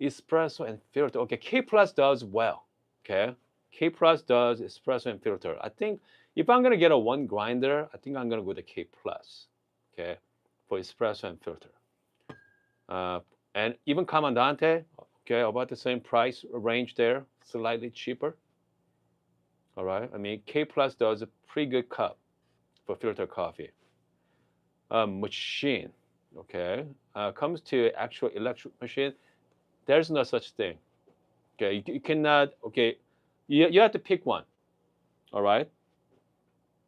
espresso and filter. Okay, K plus does well. Okay, K plus does espresso and filter. I think if I'm gonna get a one grinder, I think I'm gonna go to K plus. Okay, for espresso and filter. And even Comandante, okay, about the same price range there, slightly cheaper. All right, I mean K plus does a pretty good cup for filter coffee. Machine, okay, comes to actual electric machine. There's no such thing. Okay, you cannot. Okay, you have to pick one. All right,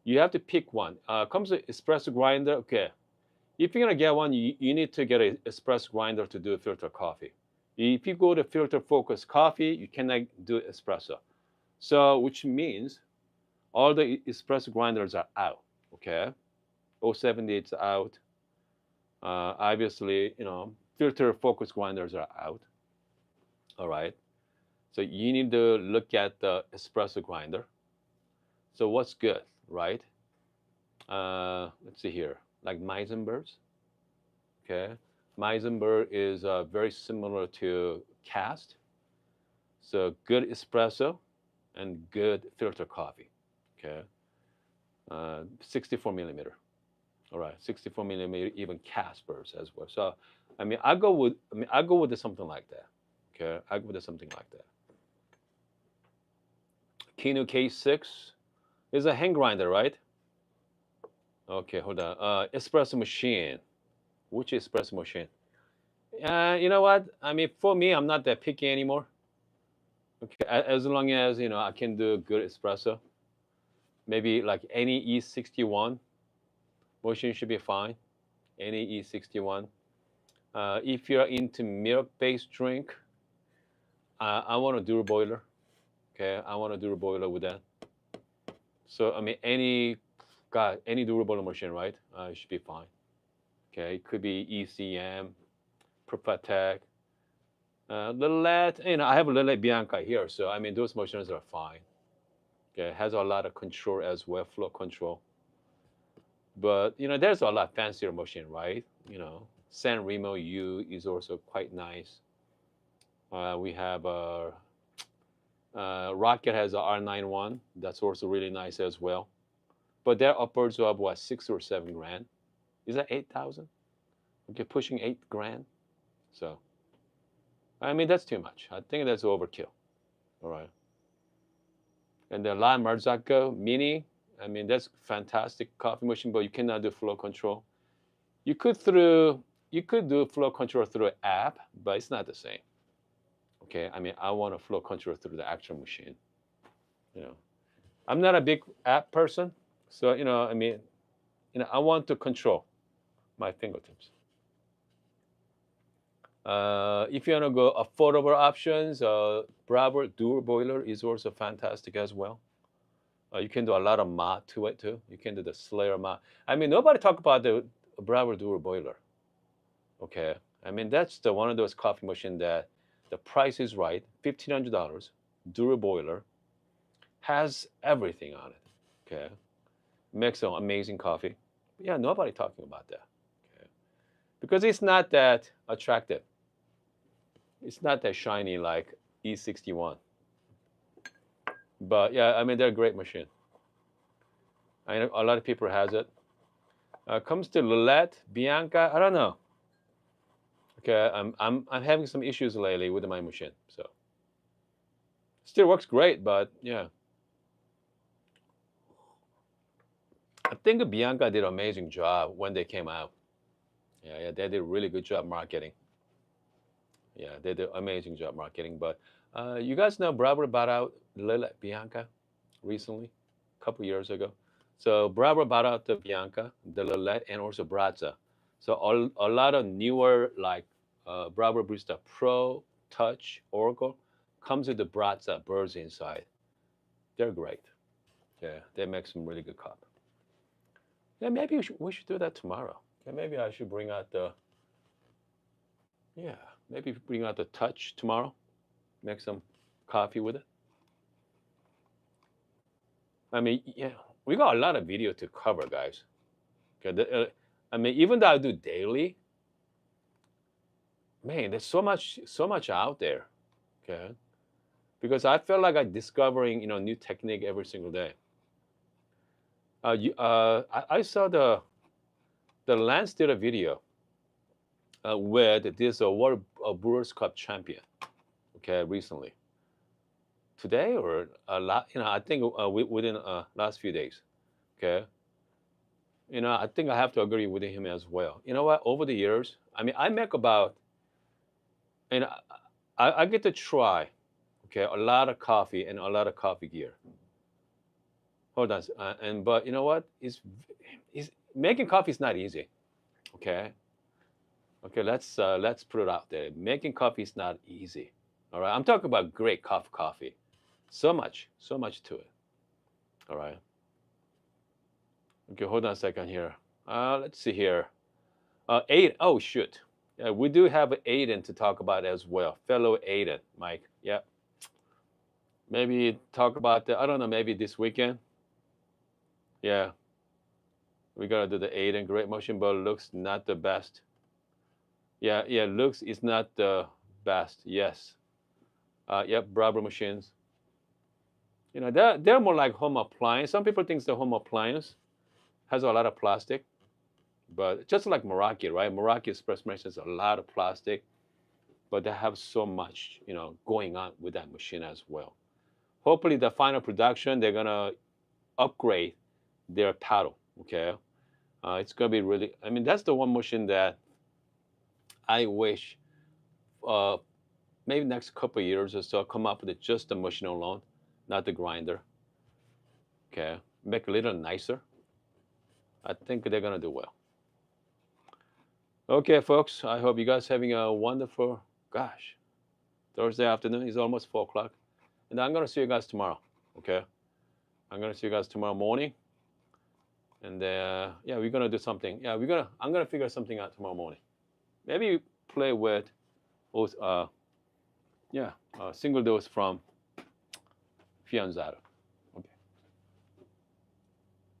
you have to pick one. Comes to espresso grinder. Okay, if you're gonna get one, you need to get an espresso grinder to do filter coffee. If you go to filter focus coffee, you cannot do espresso. So which means all the espresso grinders are out. Okay, 078 is out. Obviously, filter focus grinders are out. All right. So you need to look at the espresso grinder. So what's good, right? Let's see here, like Meisenberg's. Okay, Meisenberg is very similar to Cast. So good espresso and good filter coffee. Okay, 64 millimeter. All right, 64 millimeter, even Casper's as well. So, I go with something like that. Okay, I go with something like that. Kinu K6 is a hand grinder, right? Okay, hold on. Espresso machine. Which espresso machine? You know what? For me, I'm not that picky anymore. Okay, as long as I can do good espresso. Maybe like any E61 machine should be fine. Any E61. If you're into milk-based drink, I want a dual boiler. Okay, I want a dual boiler with that. So any dual boiler machine, right? It should be fine. Okay, it could be ECM, Profatec, Lillet. I have a Lillet Bianca here, so I mean those machines are fine. Okay, it has a lot of control as well, flow control. But there's a lot fancier machine, right? San Remo U is also quite nice. We have Rocket has a R91. That's also really nice as well. But they're upwards of what, 6 or 7 grand? Is that 8,000? Okay, pushing 8 grand. So, I mean, that's too much. I think that's overkill. All right. And the La Marzocco Mini, I mean, that's fantastic coffee machine, but you cannot do flow control. You could do flow control through an app, but it's not the same. Okay, I mean, I want to flow control through the actual machine. I'm not a big app person, so I mean, I want to control my fingertips. If you want to go affordable options, Bravo dual boiler is also fantastic as well. You can do a lot of mod to it too. You can do the Slayer mod. I mean, nobody talk about the Bravo dual boiler. Okay, I mean that's one of those coffee machine that the price is right, $1,500, dual boiler, has everything on it. Okay, makes some amazing coffee. But yeah, nobody talking about that. Okay, because it's not that attractive. It's not that shiny like E61. But yeah, I mean they're a great machine. I know a lot of people has it. Comes to Lillet, Bianca, I don't know. Okay, I'm having some issues lately with my machine, so still works great, but yeah. I think Bianca did an amazing job when they came out. Yeah, they did a really good job marketing. Yeah, they did an amazing job marketing. But you guys know Bravo bought out Lillet Bianca recently, a couple years ago. So Bravo bought out the Bianca, the Lillet, and also Brazza. So a lot of newer like Bravo Barista Pro, Touch, Oracle comes with the Brazza birds inside. They're great. Yeah, they make some really good coffee. Yeah, maybe we should do that tomorrow. Yeah, maybe I should bring out the maybe bring out the Touch tomorrow. Make some coffee with it. I mean, yeah, we got a lot of video to cover, guys. Okay, I mean, even though I do daily, man, there's so much out there. Okay, because I feel like I'm discovering new technique every single day. I saw the Lance did a video with this World Brewers Cup champion. Okay, recently. Today or a lot, I think within last few days. Okay. I think I have to agree with him as well. You know what? Over the years, I mean, I make about, and I get to try, okay, a lot of coffee and a lot of coffee gear. Hold on, but you know what? Is making coffee is not easy. Okay. Okay, let's put it out there. Making coffee is not easy. All right. I'm talking about great coffee. So much to it. All right. Okay, hold on a second here. Let's see here. Aiden. Oh shoot. Yeah, we do have Aiden to talk about as well. Fellow Aiden, Mike. Yeah. Maybe talk about I don't know. Maybe this weekend. Yeah. We gotta do the Aiden. Great motion, but looks not the best. Yeah. Looks is not the best. Yes. Yep. Bravo machines. They're more like home appliance. Some people think the home appliance has a lot of plastic, but just like Meraki, right? Meraki espresso machine has a lot of plastic, but they have so much, going on with that machine as well. Hopefully, the final production they're gonna upgrade their paddle. Okay, it's gonna be really. I mean, that's the one machine that I wish, maybe next couple of years or so, come up with just the machine alone, not the grinder. Okay, make it a little nicer. I think they're gonna do well. Okay, folks. I hope you guys having a wonderful, Thursday afternoon. It's almost 4 o'clock, and I'm gonna see you guys tomorrow. Okay, I'm gonna see you guys tomorrow morning, and we're gonna do something. Yeah, I'm gonna figure something out tomorrow morning. Maybe play with, single dose from Fianzaro.